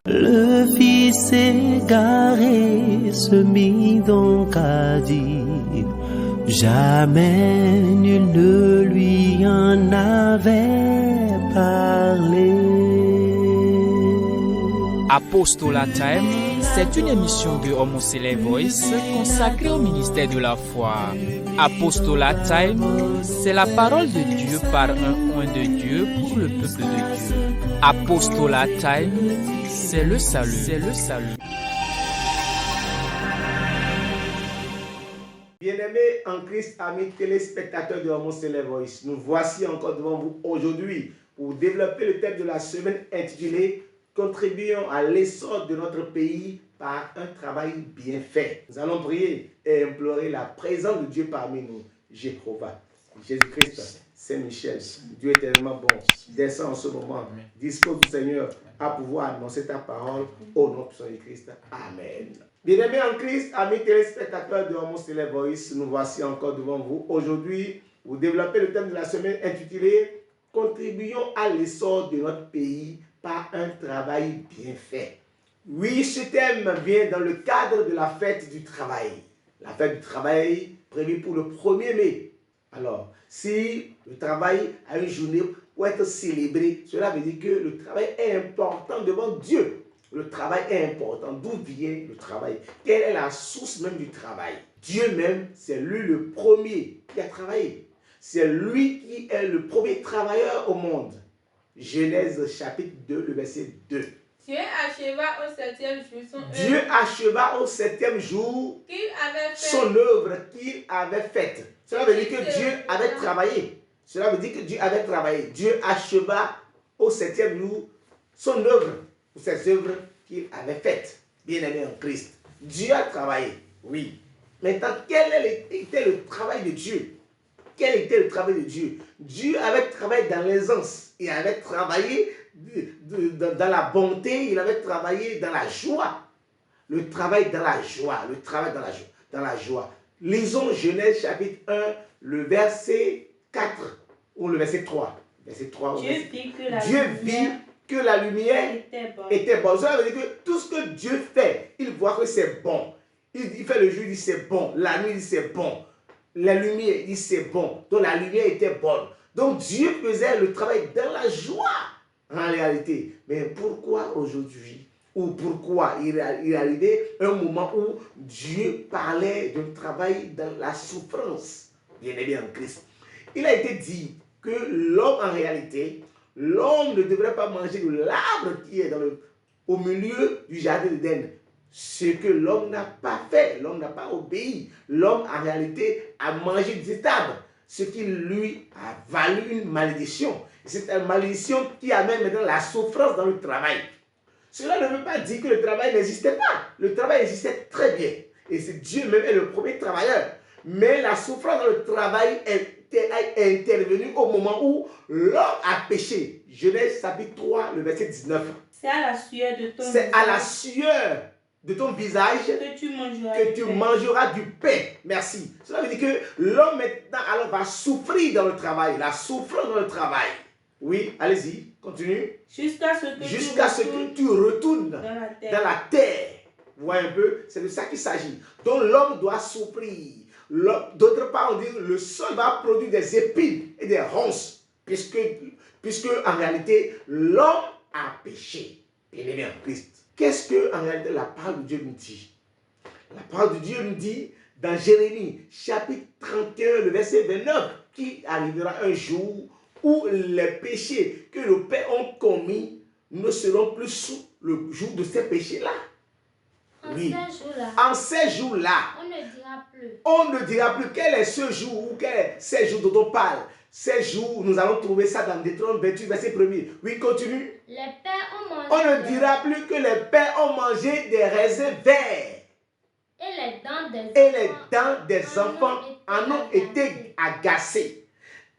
Le fils égaré se mit donc à dire, jamais nul ne lui en avait parlé. Apostolat Time, c'est une émission de Homocélé Voice consacrée au ministère de la foi. Apostolat Time, c'est la parole de Dieu par un oint de Dieu pour le peuple de Dieu. Apostolat Time, c'est le salut. C'est le salut. Bien-aimés en Christ, amis téléspectateurs de Homocélé Voice, nous voici encore devant vous aujourd'hui pour développer le thème de la semaine intitulé « Contribuons à l'essor de notre pays par un travail bien fait ». Nous allons prier et implorer la présence de Dieu parmi nous. Jéhovah, Jésus-Christ, Saint-Michel, Dieu est tellement bon. Descends en ce moment, dispose du Seigneur à pouvoir annoncer ta parole au nom de Jésus-Christ. Amen. Bien-aimés en Christ, amis téléspectateurs de Homocélé Voice, nous voici encore devant vous aujourd'hui pour développer le thème de la semaine intitulé « Contribuons à l'essor de notre pays par un travail bien fait ». Oui, ce thème vient dans le cadre de la fête du travail. La fête du travail prévue pour le 1er mai. Alors, si le travail a une journée pour être célébré, cela veut dire que le travail est important devant Dieu. Le travail est important. D'où vient le travail? Quelle est la source même du travail? Dieu même, c'est lui le premier qui a travaillé. C'est lui qui est le premier travailleur au monde. Genèse chapitre 2, le verset 2. Dieu acheva au 7e jour son œuvre. Dieu acheva au 7e jour son œuvre qu'il avait faite. Cela veut dire que Dieu avait travaillé. Cela veut dire que Dieu avait travaillé. Dieu acheva au 7e jour son œuvre, cette œuvre qu'il avait faite. Bien-aimé en Christ. Dieu a travaillé, oui. Maintenant, quel était le travail de Dieu? Quel était le travail de Dieu? Dieu avait travaillé dans l'aisance. Il avait travaillé dans la bonté. Il avait travaillé dans la joie. Le travail dans la joie. Le travail dans la joie. Lisons Genèse chapitre 1, le verset 4 ou le verset 3. Verset 3 Dieu vit que la lumière était bonne. Ça veut dire que tout ce que Dieu fait, il voit que c'est bon. Il fait le jour, il dit c'est bon. La nuit, il dit c'est bon. La lumière, il dit c'est bon. Donc la lumière était bonne. Donc Dieu faisait le travail dans la joie en réalité. Mais pourquoi aujourd'hui? Ou pourquoi il est arrivé un moment où Dieu parlait d'un travail dans la souffrance? Bien-aimé en Christ. Il a été dit que l'homme en réalité, l'homme ne devrait pas manger de l'arbre qui est au milieu du jardin d'Éden. Ce que l'homme n'a pas fait, l'homme n'a pas obéi. L'homme en réalité a mangé de cet arbre, ce qui lui a valu une malédiction. C'est une malédiction qui amène maintenant la souffrance dans le travail. Cela ne veut pas dire que le travail n'existait pas. Le travail existait très bien. Et c'est Dieu même est le premier travailleur. Mais la souffrance dans le travail est intervenue au moment où l'homme a péché. Genèse chapitre 3, le verset 19. C'est à la sueur de ton C'est à la sueur de ton visage que tu mangeras du pain. Merci. Cela veut dire que l'homme maintenant alors va souffrir dans le travail. La souffrance dans le travail. Oui, allez-y, continue. Jusqu'à ce que tu retournes dans la terre. Vous voyez un peu? C'est de ça qu'il s'agit. Donc l'homme doit souffrir. D'autre part, on dit le sol va produire des épines et des ronces. Puisque en réalité, l'homme a péché. Bien-aimé en Christ. Qu'est-ce que en réalité la parole de Dieu nous dit? La parole de Dieu nous dit dans Jérémie, chapitre 31, le verset 29, qu'il arrivera un jour où les péchés que nos pères ont commis ne seront plus sous le joug de ces péchés-là. Oui. En ces jours-là, on ne dira plus quel est ce jour ou quel est ces jours dont on parle. Ces jours, nous allons trouver ça dans Deutéronome 28, verset 1er. Oui, continue. Les pères ont mangé. On ne dira plus que les pères ont mangé des raisins verts. Et les dents des enfants en ont été agacées.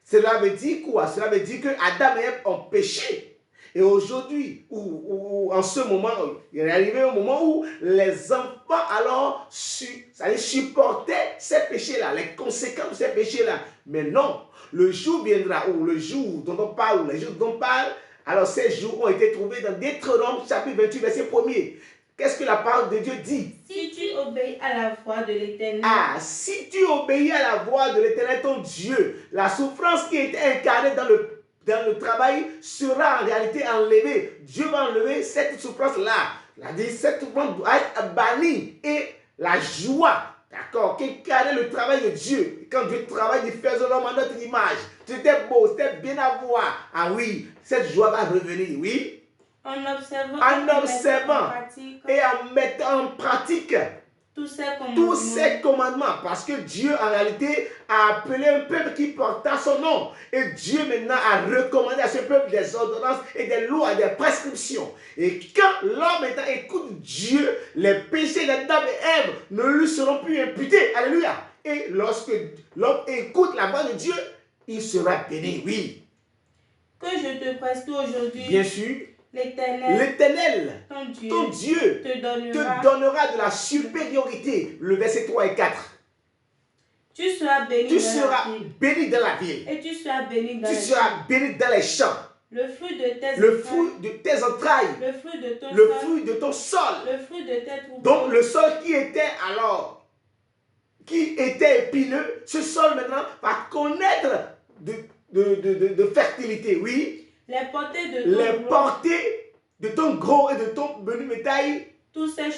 Cela veut dire quoi? Cela veut dire que Adam et Ève ont péché. Et aujourd'hui, ou en ce moment, il est arrivé un moment où les enfants alors supportaient ces péchés-là, les conséquences de ces péchés-là. Mais non, le jour viendra, ou le jour dont on parle, ou les jours dont on parle, Alors ces jours ont été trouvés dans Deutéronome chapitre 28 verset 1er. Qu'est-ce que la parole de Dieu dit? Si tu obéis à la voix de l'Éternel. Ah, si tu obéis à la voix de l'Éternel ton Dieu, la souffrance qui était incarnée dans le travail sera en réalité enlevée. Dieu va enlever cette souffrance-là. Cette souffrance doit être bannie. Et la joie, d'accord, qui incarnait le travail de Dieu. Quand Dieu travaille, il fait l'homme à notre image. C'était beau, c'était bien à voir. Ah oui, cette joie va revenir, oui. En observant et en mettant en pratique tous ces commandements. Parce que Dieu, en réalité, a appelé un peuple qui porta son nom. Et Dieu, maintenant, a recommandé à ce peuple des ordonnances et des lois, des prescriptions. Et quand l'homme maintenant écoute Dieu, les péchés d'Adam et Ève ne lui seront plus imputés. Alléluia. Et lorsque l'homme écoute la voix de Dieu, il sera béni, oui. Que je te prescris aujourd'hui. Bien sûr. L'Éternel, ton Dieu te donnera de la supériorité. Le verset 3 et 4. Tu seras béni dans la ville. Et tu seras béni dans les champs. Le fruit de tes entrailles. Le fruit de ton sol. Le fruit de tes troupeaux. Donc le sol qui était épineux, ce sol maintenant va connaître de fertilité, oui. Les portées de ton gros et de ton menu bétail, toutes ces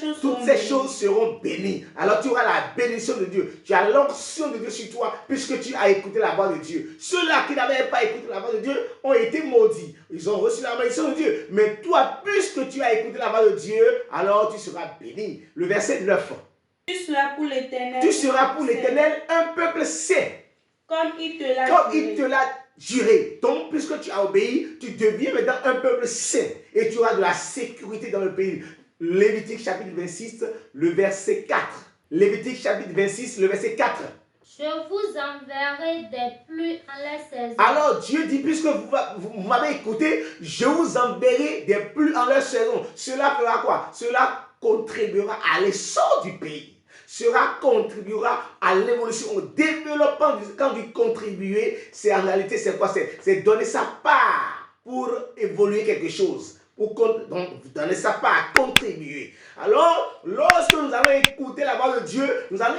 choses seront bénies. Alors tu auras la bénédiction de Dieu. Tu as l'onction de Dieu sur toi puisque tu as écouté la voix de Dieu. Ceux-là qui n'avaient pas écouté la voix de Dieu ont été maudits. Ils ont reçu la malédiction de Dieu. Mais toi, puisque tu as écouté la voix de Dieu, alors tu seras béni. Le verset 9. Tu seras pour l'Éternel un peuple saint. Comme il te l'a juré. Donc, puisque tu as obéi, tu deviens maintenant un peuple saint et tu auras de la sécurité dans le pays. Lévitique chapitre 26, le verset 4. Lévitique chapitre 26, le verset 4. Je vous enverrai des pluies en la saison. Alors Dieu dit, puisque vous m'avez écouté, je vous enverrai des pluies en leur saison. Cela fera quoi? Cela contribuera à l'essor du pays. Cela contribuera à l'évolution, au développement. Quand vous contribuez, c'est en réalité, c'est quoi? C'est donner sa part pour évoluer quelque chose. Donc, vous donnez sa part, contribuer. Alors, lorsque nous allons écouter la voix de Dieu, nous allons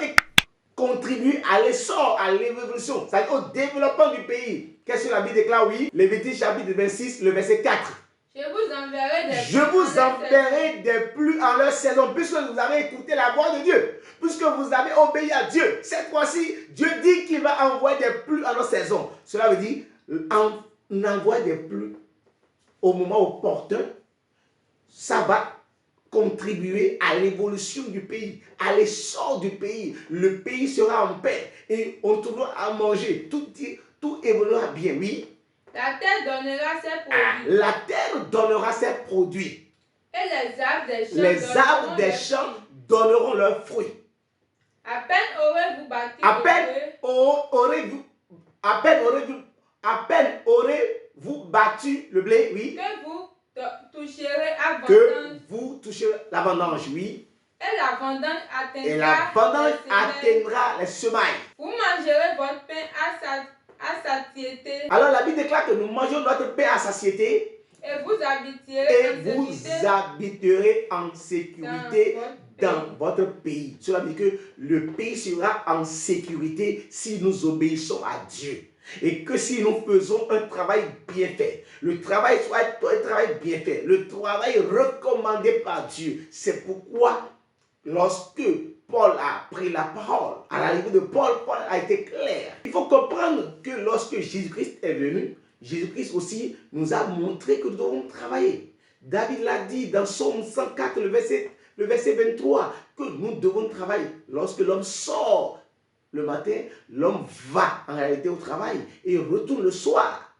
contribuer à l'essor, à l'évolution, c'est-à-dire au développement du pays. Qu'est-ce que la Bible déclare? Oui, Lévitique chapitre 26, le verset 4. Je vous enverrai des pluies en leur saison, puisque vous avez écouté la voix de Dieu, puisque vous avez obéi à Dieu. Cette fois-ci, Dieu dit qu'il va envoyer des pluies en leur saison. Cela veut dire, on envoie des pluies au moment opportun. Ça va contribuer à l'évolution du pays, à l'essor du pays. Le pays sera en paix et on trouvera à manger. Tout évoluera bien, oui. La terre donnera ses produits. La terre donnera ses produits. Et les arbres des champs donneront leurs fruits. À peine aurez-vous battu le blé, oui. Que vous toucherez la vendange, oui. Et la vendange atteindra les semailles. Vous mangerez votre pain à satiété. Alors la Bible déclare que nous mangeons notre pain à satiété. Et vous habiterez en sécurité dans votre pays. Cela veut dire que le pays sera en sécurité si nous obéissons à Dieu. Et que si nous faisons un travail bien fait, le travail soit un travail bien fait, le travail recommandé par Dieu. C'est pourquoi lorsque Paul a pris la parole, à l'arrivée de Paul a été clair. Il faut comprendre que lorsque Jésus-Christ est venu, Jésus-Christ aussi nous a montré que nous devons travailler. David l'a dit dans Psaume 104, le verset 23, que nous devons travailler. Lorsque l'homme sort le matin, l'homme va en réalité au travail et retourne le soir.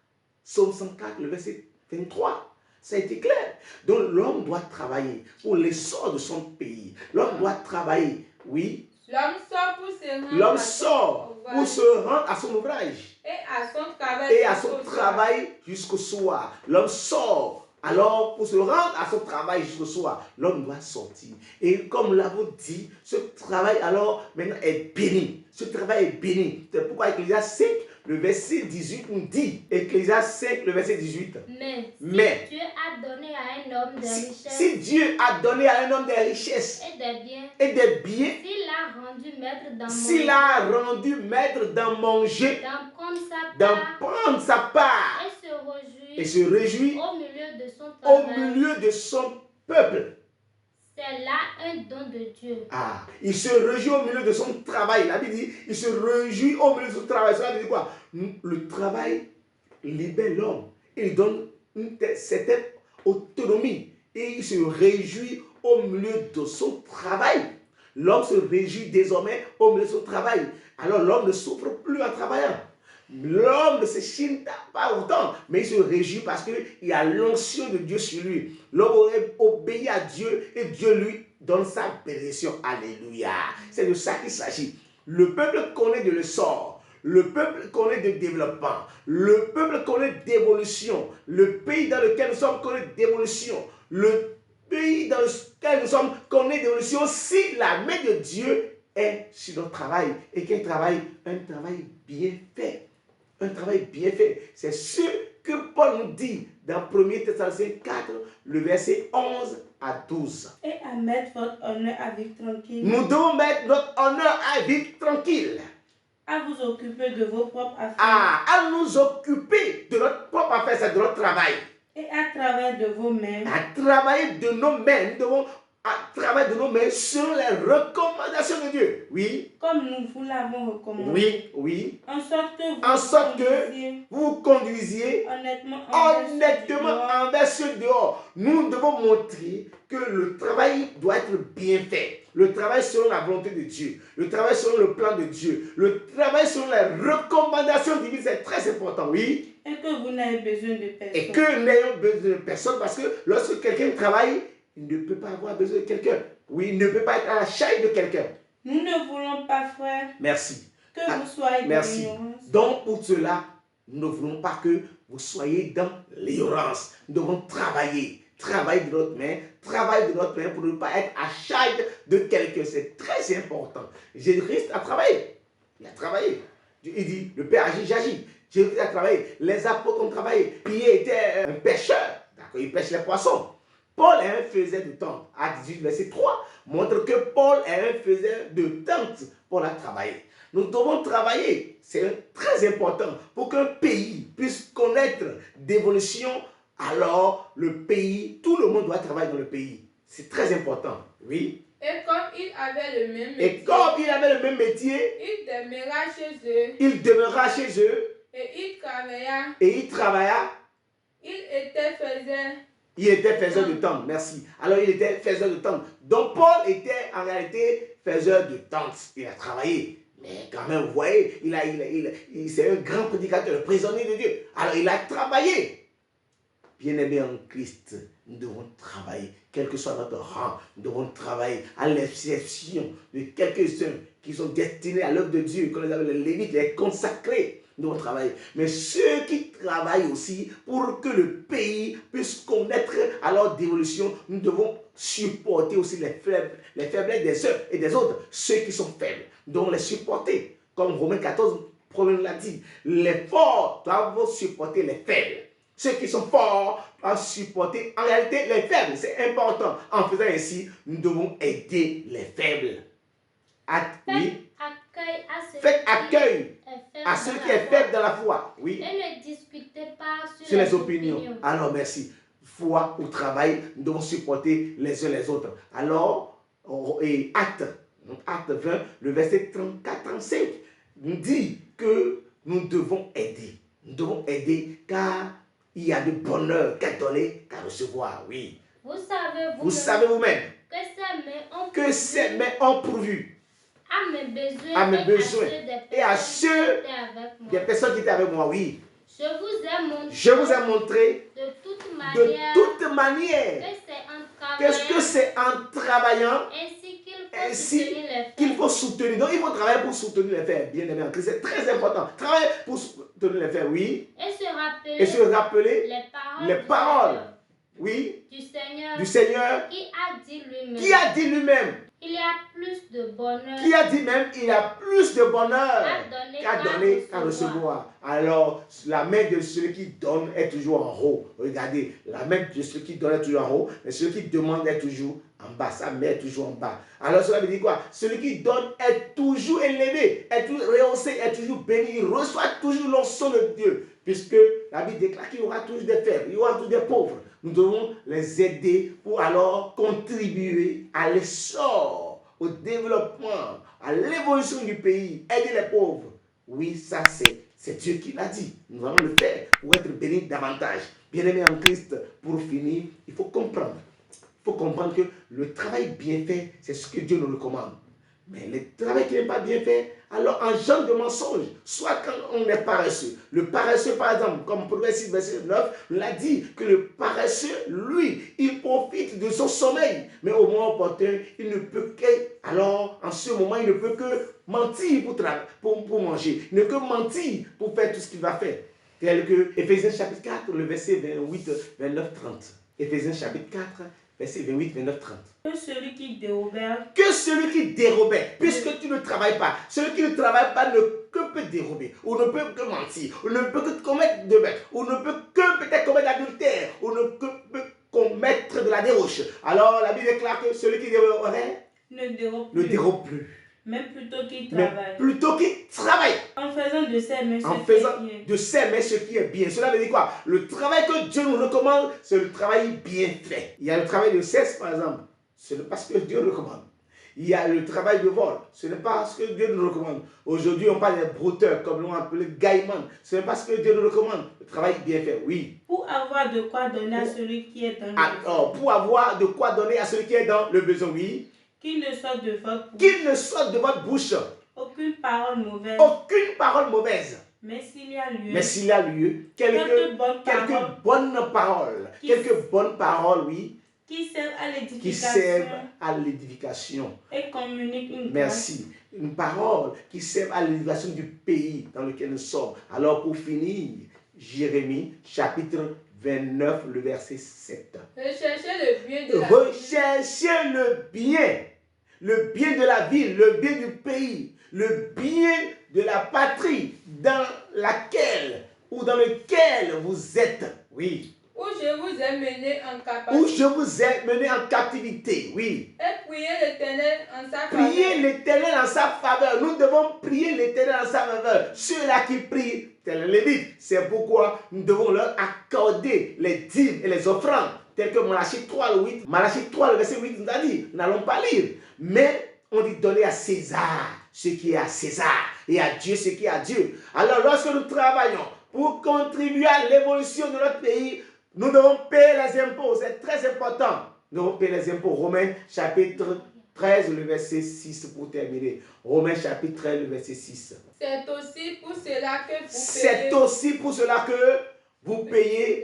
Psaume 104, le verset 23. Ça a été clair. Donc l'homme doit travailler pour l'essor de son pays. L'homme doit travailler, oui. L'homme sort pour se rendre à son ouvrage. Et à son travail jusqu'au soir. L'homme sort. Alors, pour se rendre à son travail jusqu'au soir, l'homme doit sortir. Et comme nous l'avons dit, ce travail alors maintenant est béni. Ce travail est béni. C'est pourquoi Ecclésiaste 5 le verset 18 nous dit, Ecclésiaste 5, le verset 18. Mais si Dieu a donné à un homme des richesses Si Dieu a donné à un homme des richesses et des biens, s'il a rendu maître d'en manger, d'en prendre sa part et se réjouit au milieu de son peuple. C'est là un don de Dieu. Il se réjouit au milieu de son travail. La Bible dit, il se réjouit au milieu de son travail. Ça veut dire quoi? Le travail libère l'homme. Il donne une certaine autonomie. Et il se réjouit au milieu de son travail. L'homme se réjouit désormais au milieu de son travail. Alors l'homme ne souffre plus en travaillant. L'homme ne se chine pas autant, mais il se réjouit parce qu'il y a l'onction de Dieu sur lui. L'homme obéit à Dieu et Dieu lui donne sa bénédiction. Alléluia. C'est de ça qu'il s'agit. Le peuple connaît de l'essor. Le peuple connaît de développement. Le peuple connaît d'évolution. Le pays dans lequel nous sommes connaît d'évolution. Le pays dans lequel nous sommes connaît d'évolution si la main de Dieu est sur notre travail et qu'il travaille un travail bien fait. Un travail bien fait. C'est ce que Paul nous dit dans 1 Thessaloniciens 4, le verset 11 à 12. Et à mettre votre honneur à vivre tranquille. Nous devons mettre notre honneur à vivre tranquille. À vous occuper de vos propres affaires. À nous occuper de notre propre affaire, c'est de notre travail. Et à travers de vos mains. À travailler de nos mains. Nous devons travailler de nos mains sur les recommandations de Dieu. Oui. Comme nous vous l'avons recommandé. Oui. En sorte que vous vous conduisiez honnêtement envers ceux dehors. Nous devons montrer que le travail doit être bien fait. Le travail selon la volonté de Dieu. Le travail selon le plan de Dieu. Le travail selon les recommandations divines, c'est très important, oui. Et que vous n'ayez besoin de personne. Et que nous n'ayons besoin de personne parce que lorsque quelqu'un travaille, il ne peut pas avoir besoin de quelqu'un. Oui, il ne peut pas être à la charge de quelqu'un. Nous ne voulons pas, frère. Merci. Que vous soyez dans l'ignorance. Donc, pour cela, nous ne voulons pas que vous soyez dans l'ignorance. Nous devons travailler. Travailler de notre main pour ne pas être à charge de quelqu'un. C'est très important. Jésus-Christ a travaillé. Il a travaillé. Il dit, le Père agit, j'agis. Jésus-Christ a travaillé. Les apôtres ont travaillé. Pierre était un pêcheur. D'accord, il pêche les poissons. Paul est un faiseur de tente. Acte 18, verset 3 montre que Paul est un faiseur de tente. Paul a travaillé. Nous devons travailler. C'est très important pour qu'un pays puisse connaître d'évolution. Alors, le pays, tout le monde doit travailler dans le pays. C'est très important. Oui. Et comme il avait le même métier, il demeura chez eux. Et il travailla. Il était faiseur de tente. Merci. Alors, il était faiseur de tente. Donc, Paul était en réalité faiseur de tente. Il a travaillé. Mais quand même, vous voyez, c'est un grand prédicateur, le prisonnier de Dieu. Alors, il a travaillé. Bien-aimés en Christ, nous devons travailler, quel que soit notre rang, nous devons travailler à l'exception de quelques-uns qui sont destinés à l'œuvre de Dieu, comme les appelle les Lévites, les consacrés, nous devons travailler. Mais ceux qui travaillent aussi pour que le pays puisse connaître alors d'évolution, nous devons supporter aussi les faiblesses des uns et des autres, ceux qui sont faibles, nous devons les supporter. Comme Romains 14, Paul l'a dit, les forts doivent supporter les faibles. Ceux qui sont forts à supporter en réalité les faibles. C'est important. En faisant ainsi, nous devons aider les faibles. Faites accueil à ceux qui sont faibles dans la foi. Oui. Et ne discutez pas sur les opinions. Alors, merci. Foi ou travail, nous devons supporter les uns les autres. Alors, et Acte 20, le verset 34-35, nous dit que nous devons aider. Nous devons aider car il y a du bonheur qu'à donner, qu'à recevoir, oui. Vous savez vous-même que ces mains ont pourvu à mes besoins et à ceux des personnes qui étaient avec moi, oui. Je vous ai montré de toute manière que c'est en travaillant ainsi qu'il faut soutenir. Donc il faut travailler pour soutenir les frères. Bien aimé en Christ, c'est très important. Travailler pour soutenir les frères, oui. Et se rappeler les paroles oui, du Seigneur qui a dit lui-même. Il y a plus de bonheur. Qui a dit même il y a plus de bonheur qu'à donner qu'à recevoir. alors la main de celui qui donne est toujours en haut. Regardez, la main de celui qui donne est toujours en haut, mais celui qui demande est toujours en bas. Sa main est toujours en bas. Alors cela veut dire quoi? Celui qui donne est toujours élevé, est toujours rehaussé, est toujours béni, il reçoit toujours l'onction de Dieu. Puisque la Bible déclare qu'il y aura toujours des faibles, il y aura toujours des pauvres. Nous devons les aider pour alors contribuer à l'essor, au développement, à l'évolution du pays, aider les pauvres. Oui, ça c'est Dieu qui l'a dit. Nous allons le faire pour être bénis davantage. Bien-aimés en Christ, pour finir, il faut comprendre. Il faut comprendre que le travail bien fait, c'est ce que Dieu nous recommande. Mais le travail qui n'est pas bien fait, alors engendre de mensonges. Soit quand on est paresseux. Le paresseux, par exemple, comme Proverbe 6, verset 9, l'a dit que le paresseux, lui, il profite de son sommeil. Mais au moment opportun, il ne peut alors en ce moment, il ne peut que mentir pour manger. Il ne peut que mentir pour faire tout ce qu'il va faire. Tel que Éphésiens chapitre 4, le verset 28, 29, 30. Éphésiens chapitre 4, verset 28, 29, 30. Que celui qui dérobait. Que celui qui dérobait, puisque tu ne travailles pas. Celui qui ne travaille pas ne peut dérober, ou ne peut que mentir, ou ne peut que commettre de bêtes, ou ne peut que peut-être commettre l'adultère, ou ne peut commettre de la débauche. Alors la Bible déclare que celui qui déroberait ne dérobe plus. Mais plutôt qu'il travaille. Mais plutôt qu'il travaille. En faisant de ses mains ce qui est bien. Cela veut dire quoi? Le travail que Dieu nous recommande, c'est le travail bien fait. Il y a le travail de sexe, par exemple. Ce n'est pas ce que Dieu nous recommande. Il y a le travail de vol. Ce n'est pas ce que Dieu nous recommande. Aujourd'hui, on parle des brouteurs, comme l'on appelle gaiman. Ce n'est pas ce que Dieu nous recommande. Le travail bien fait, oui. Pour avoir de quoi donner à celui qui est dans le besoin. Pour avoir de quoi donner à celui qui est dans le besoin, oui. Qu'il ne sorte de votre bouche. Qu'il ne sorte de votre bouche. Aucune parole mauvaise. Aucune parole mauvaise. Mais s'il y a lieu. Mais s'il y a lieu. Quelques bonnes paroles. Quelques bonnes paroles, oui. Qui servent à l'édification. Qui servent à l'édification. Et communiquent une Merci. Une parole qui serve à l'édification du pays dans lequel nous sommes. Alors pour finir, Jérémie, chapitre 29, le verset 7. Recherchez le bien de la ville. Recherchez le bien de la ville, le bien du pays, le bien de la patrie dans laquelle ou dans lequel vous êtes. Oui. Où je vous ai mené en captivité. Où je vous ai mené en captivité, oui. Et priez l'Éternel en sa faveur. Priez l'Éternel en sa faveur. Nous devons prier l'Éternel en sa faveur. Ceux-là qui prient, tel les Lévites, c'est pourquoi nous devons leur accorder les dîmes et les offrandes. Tel que Malachie 3, le 8. Malachie 3, le verset 8 nous a dit. Nous n'allons pas lire. Mais on dit donner à César ce qui est à César et à Dieu ce qui est à Dieu. Alors lorsque nous travaillons pour contribuer à l'évolution de notre pays, nous devons payer les impôts, c'est très important. Nous devons payer les impôts. Romains chapitre 13, le verset 6 pour terminer. Romains chapitre 13, le verset 6. C'est aussi pour cela que vous payez. C'est aussi pour cela que vous payez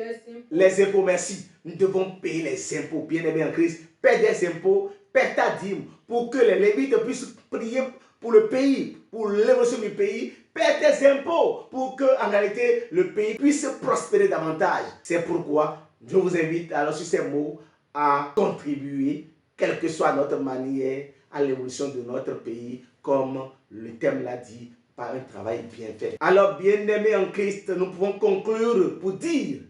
les impôts. Merci. Nous devons payer les impôts. Bien-aimés en Christ, paie des impôts, paie ta dîme pour que les Lévites puissent prier pour le pays, pour l'évolution du pays. Paie tes impôts pour que, en réalité, le pays puisse prospérer davantage. C'est pourquoi je vous invite, alors sur ces mots, à contribuer, quelle que soit notre manière, à l'évolution de notre pays, comme le thème l'a dit, par un travail bien fait. Alors, bien-aimés en Christ, nous pouvons conclure pour dire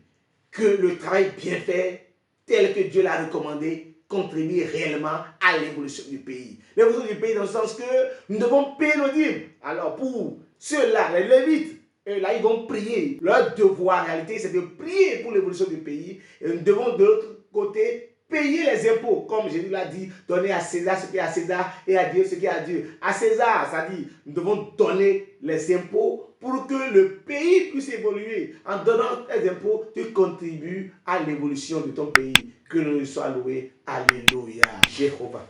que le travail bien fait, tel que Dieu l'a recommandé, contribue réellement à l'évolution du pays. L'évolution du pays dans le sens que nous devons payer nos dîmes. Alors, pour ceux-là, les Lévites, et là, ils vont prier. Leur devoir, en réalité, c'est de prier pour l'évolution du pays. Et nous devons, de l'autre côté, payer les impôts. Comme Jésus l'a dit, donner à César ce qui est à César et à Dieu ce qui est à Dieu. À César, ça dit, nous devons donner les impôts pour que le pays puisse évoluer. En donnant les impôts, tu contribues à l'évolution de ton pays. Que nous sois loués. Alléluia. Jéhovah,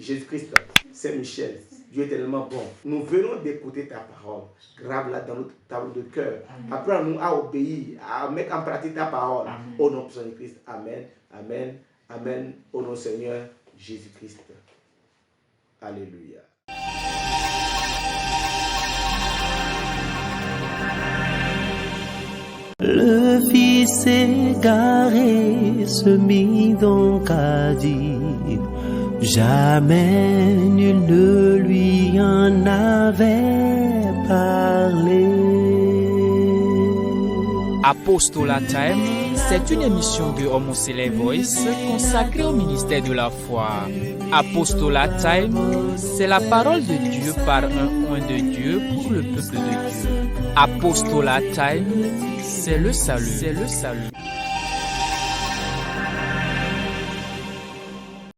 Jésus-Christ, Saint-Michel. Dieu est tellement bon. Nous venons d'écouter ta parole. Grave-la dans notre tableau de cœur. Apprends-nous à obéir, à mettre en pratique ta parole. Amen. Au nom de Jésus-Christ. Amen. Amen. Amen. Au nom du Seigneur Jésus-Christ. Alléluia. Le fils égaré se mit donc à dire, jamais nul ne lui en avait parlé. Apostolat Time, c'est une émission de Homo Select Voice consacrée au ministère de la foi. Apostolat Time, c'est la parole de Dieu par un oint de Dieu pour le peuple de Dieu. Apostolat Time, c'est le salut. C'est le salut.